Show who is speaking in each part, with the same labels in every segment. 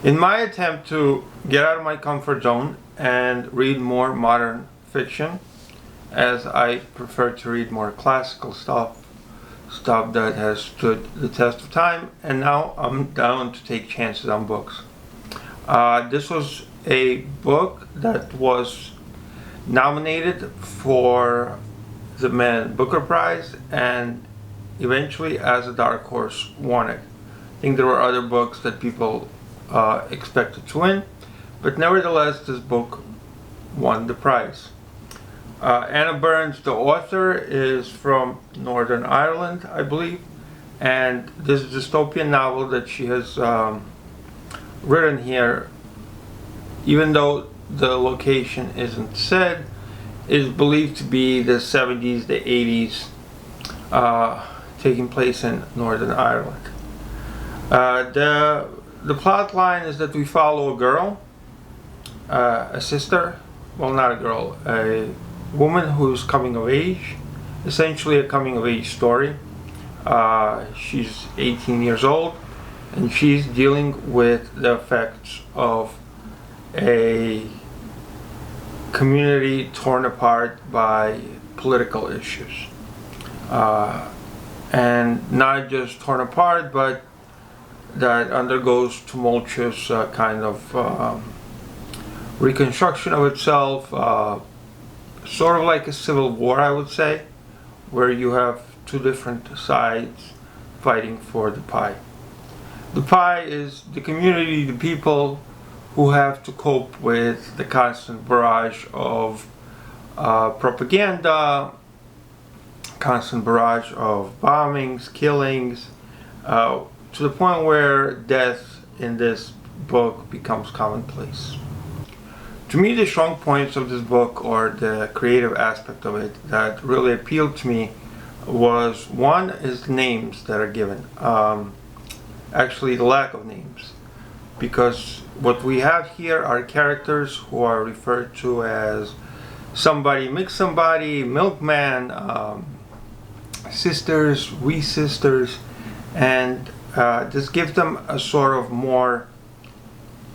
Speaker 1: In my attempt to get out of my comfort zone and read more modern fiction, as I prefer to read more classical stuff that has stood the test of time, and now I'm down to take chances on books. This was a book that was nominated for the Man Booker Prize and eventually, as a dark horse, won it. I think there were other books that people expected to win, but nevertheless this book won the prize. Anna Burns, the author, is from Northern Ireland, I believe, and this dystopian novel that she has written here, even though the location isn't said, is believed to be the 70s, the 80s, taking place in Northern Ireland. The plot line is that we follow a girl, a sister, well, not a girl, a woman who's coming of age, essentially a coming of age story. She's 18 years old and she's dealing with the effects of a community torn apart by political issues. And not just torn apart, but that undergoes tumultuous kind of reconstruction of itself, sort of like a civil war, I would say, where you have two different sides fighting for the pie. The pie is the community, the people who have to cope with the constant barrage of propaganda, constant barrage of bombings, killings, to the point where death in this book becomes commonplace. To me, the strong points of this book, or the creative aspect of it that really appealed to me, was one is the names that are given. Actually, the lack of names. Because what we have here are characters who are referred to as somebody, McSomebody, Milkman, sisters, we sisters, and this gives them a sort of more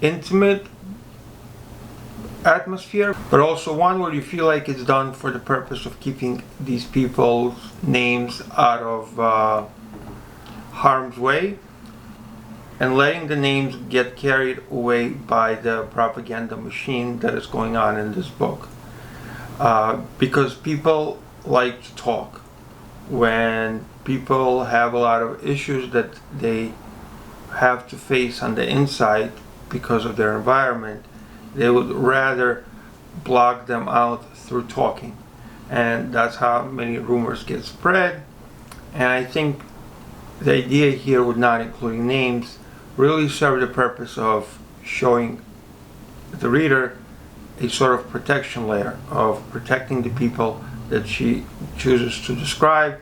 Speaker 1: intimate atmosphere, but also one where you feel like it's done for the purpose of keeping these people's names out of harm's way and letting the names get carried away by the propaganda machine that is going on in this book. Because people like to talk. When people have a lot of issues that they have to face on the inside because of their environment, they would rather block them out through talking. And that's how many rumors get spread. And I think the idea here, with not including names, really serve the purpose of showing the reader a sort of protection layer, of protecting the people that she chooses to describe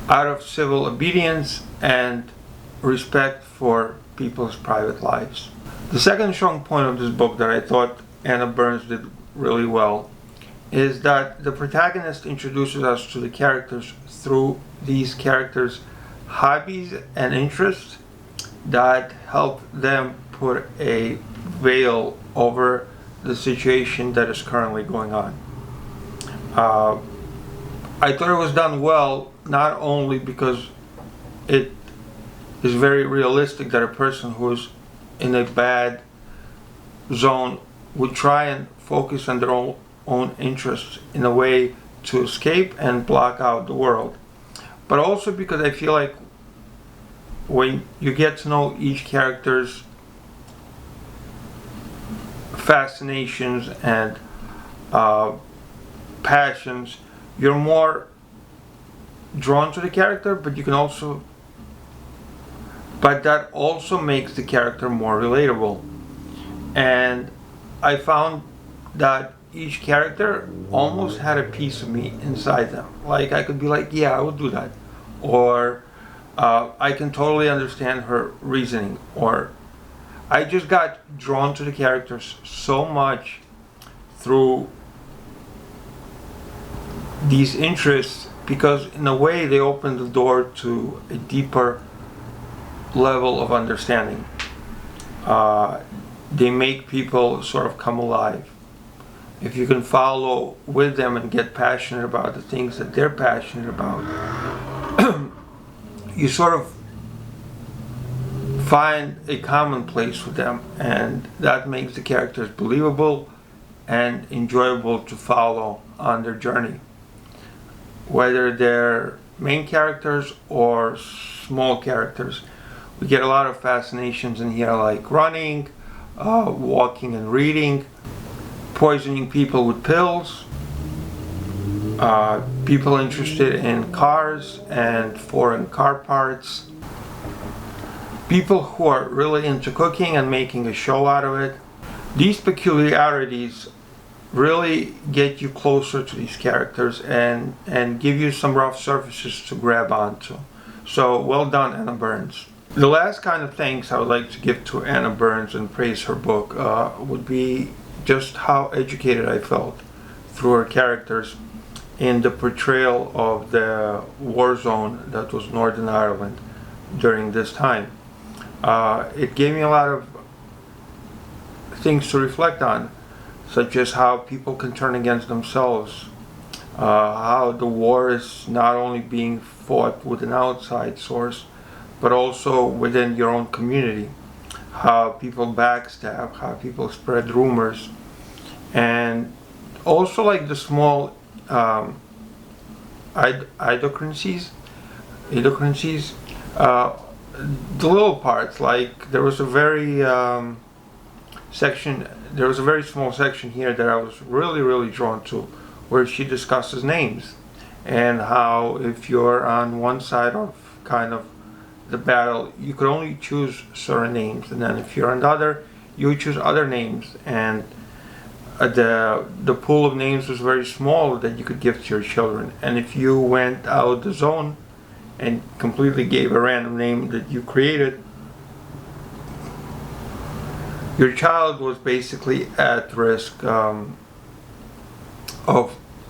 Speaker 1: out of civil obedience and respect for people's private lives. The second strong point of this book that I thought Anna Burns did really well is that the protagonist introduces us to the characters through these characters' hobbies and interests that help them put a veil over the situation that is currently going on. I thought it was done well, not only because it is very realistic that a person who's in a bad zone would try and focus on their own interests in a way to escape and block out the world. But also because I feel like when you get to know each character's fascinations and passions, you're more drawn to the character, but that also makes the character more relatable. And I found that each character almost had a piece of me inside them. Like, I could be like, yeah, I would do that. Or I can totally understand her reasoning. Or I just got drawn to the characters so much through these interests, because in a way they open the door to a deeper level of understanding. they make people sort of come alive. If you can follow with them and get passionate about the things that they're passionate about, you sort of find a common place with them, and that makes the characters believable and enjoyable to follow on their journey. Whether they're main characters or small characters, we get a lot of fascinations in here, like running, walking and reading, poisoning people with pills, people interested in cars and foreign car parts, people who are really into cooking and making a show out of it. These peculiarities really get you closer to these characters and give you some rough surfaces to grab onto. So well done, Anna Burns. The last kind of thanks I would like to give to Anna Burns and praise her book would be just how educated I felt through her characters in the portrayal of the war zone that was Northern Ireland during this time. It gave me a lot of things to reflect on, such as how people can turn against themselves, how the war is not only being fought with an outside source, but also within your own community, how people backstab, how people spread rumors, and also like the small idiosyncrasies, the little parts. Like there was a very small section here that I was really drawn to, where she discusses names and how if you're on one side of kind of the battle, you could only choose certain names, and then if you're on the other, you would choose other names, and the pool of names was very small that you could give to your children. And if you went out the zone and completely gave a random name that you created, your child was basically at risk of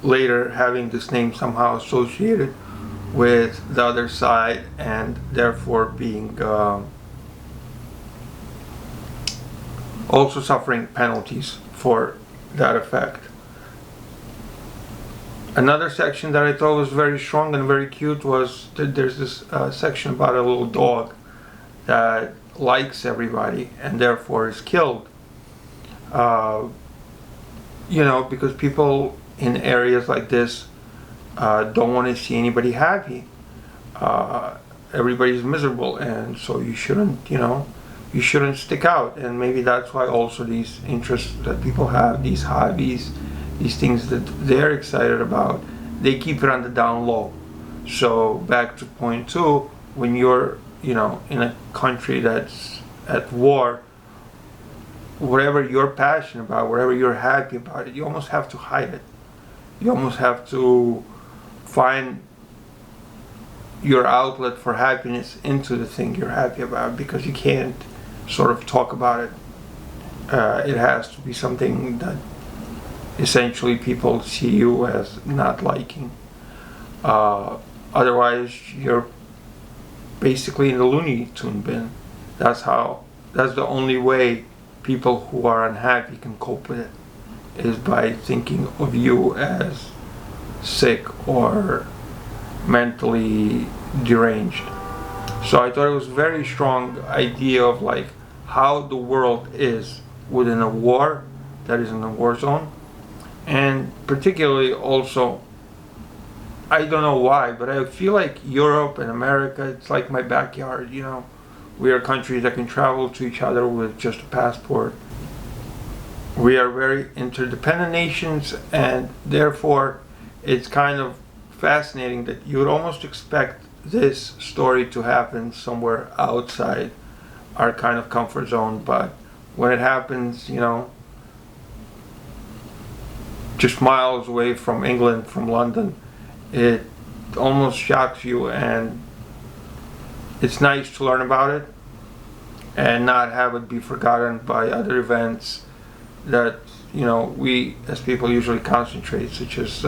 Speaker 1: later having this name somehow associated with the other side, and therefore being also suffering penalties for that effect. Another section that I thought was very strong and very cute was that there's this section about a little dog that likes everybody and therefore is killed. Because people in areas like this don't want to see anybody happy. Everybody's miserable, and so you shouldn't stick out. And maybe that's why also these interests that people have, these hobbies, these things that they're excited about, they keep it on the down low. So back to point 2, when you're in a country that's at war, whatever you're passionate about, whatever you're happy about, you almost have to hide it. You almost have to find your outlet for happiness into the thing you're happy about, because you can't sort of talk about it. It has to be something that essentially people see you as not liking. Otherwise, you're basically in the Looney Tune bin. That's the only way people who are unhappy can cope with it, is by thinking of you as sick or mentally deranged. So I thought it was a very strong idea of like how the world is within a war that is in a war zone. And particularly also, I don't know why, but I feel like Europe and America, it's like my backyard. We are countries that can travel to each other with just a passport. We are very interdependent nations, and therefore it's kind of fascinating that you would almost expect this story to happen somewhere outside our kind of comfort zone, but when it happens, just miles away from England, from London, it almost shocks you, and it's nice to learn about it and not have it be forgotten by other events that we as people usually concentrate, such as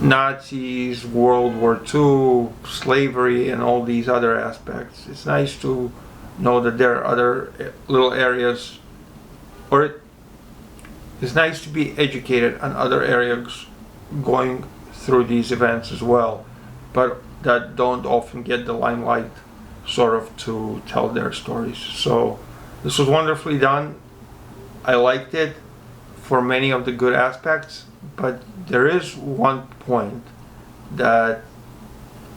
Speaker 1: Nazis, World War II, slavery, and all these other aspects. It's nice to know that there are other little areas, or it's nice to be educated on other areas going through these events as well, but that don't often get the limelight sort of to tell their stories. So this was wonderfully done. I liked it for many of the good aspects, but there is one point that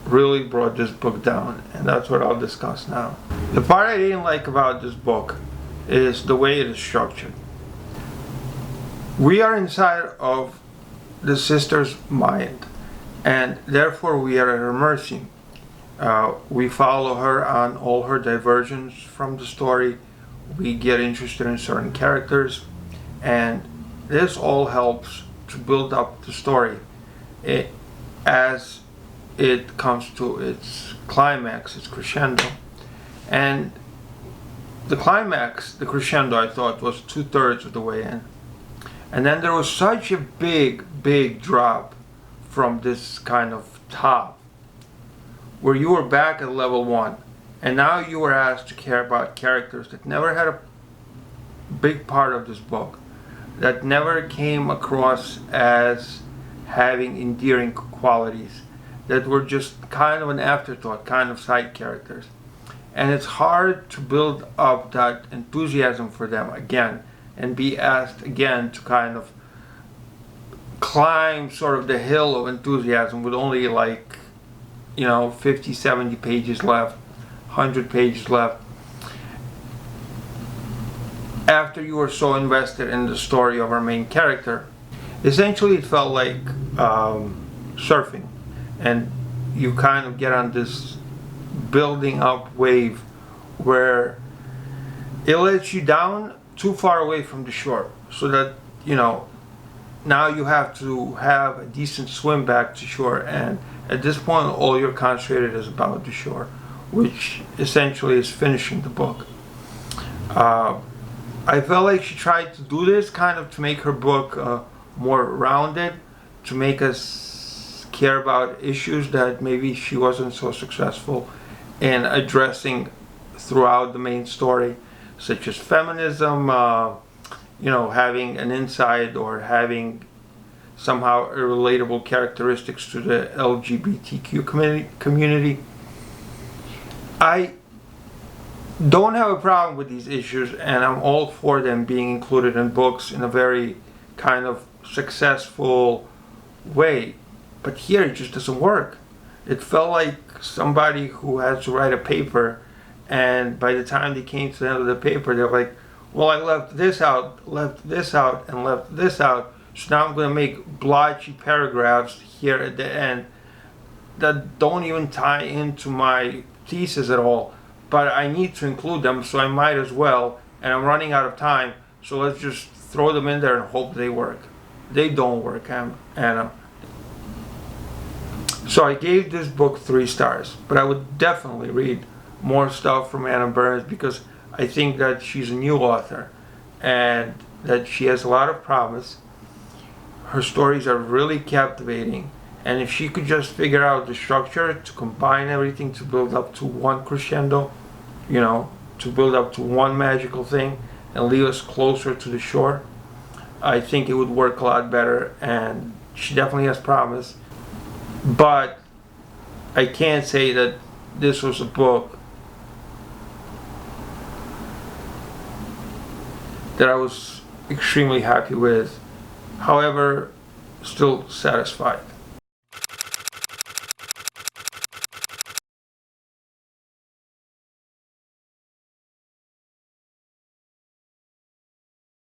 Speaker 1: really brought this book down, and that's what I'll discuss now. The part I didn't like about this book is the way it is structured. We are inside of the sister's mind, and therefore we are at her mercy. We follow her on all her diversions from the story. We get interested in certain characters, and this all helps to build up the story as it comes to its climax, its crescendo. And the climax, the crescendo, I thought was 2/3 of the way in. And then there was such a big drop from this kind of top, where you were back at level 1, and now you were asked to care about characters that never had a big part of this book, that never came across as having endearing qualities, that were just kind of an afterthought, kind of side characters. And it's hard to build up that enthusiasm for them again, and be asked again to kind of climb sort of the hill of enthusiasm with only, like, 50, 70 pages left, 100 pages left, after you were so invested in the story of our main character. Essentially, it felt like surfing, and you kind of get on this building up wave where it lets you down too far away from the shore, so that now you have to have a decent swim back to shore, and at this point all you're concentrated is about the shore, which essentially is finishing the book. I felt like she tried to do this kind of to make her book more rounded, to make us care about issues that maybe she wasn't so successful in addressing throughout the main story, such as feminism, having an insight or having somehow relatable characteristics to the LGBTQ community. I don't have a problem with these issues, and I'm all for them being included in books in a very kind of successful way. But here it just doesn't work. It felt like somebody who had to write a paper, and by the time they came to the end of the paper, they're like, well, I left this out, and left this out, so now I'm going to make blotchy paragraphs here at the end that don't even tie into my thesis at all, but I need to include them, so I might as well, and I'm running out of time, so let's just throw them in there and hope they work. They don't work, Anna. So I gave this book 3 stars, but I would definitely read more stuff from Anna Burns, because I think that she's a new author and that she has a lot of promise. Her stories are really captivating, and if she could just figure out the structure to combine everything to build up to one crescendo, to build up to one magical thing and lead us closer to the shore, I think it would work a lot better, and she definitely has promise. But I can't say that this was a book that I was extremely happy with. However, still satisfied.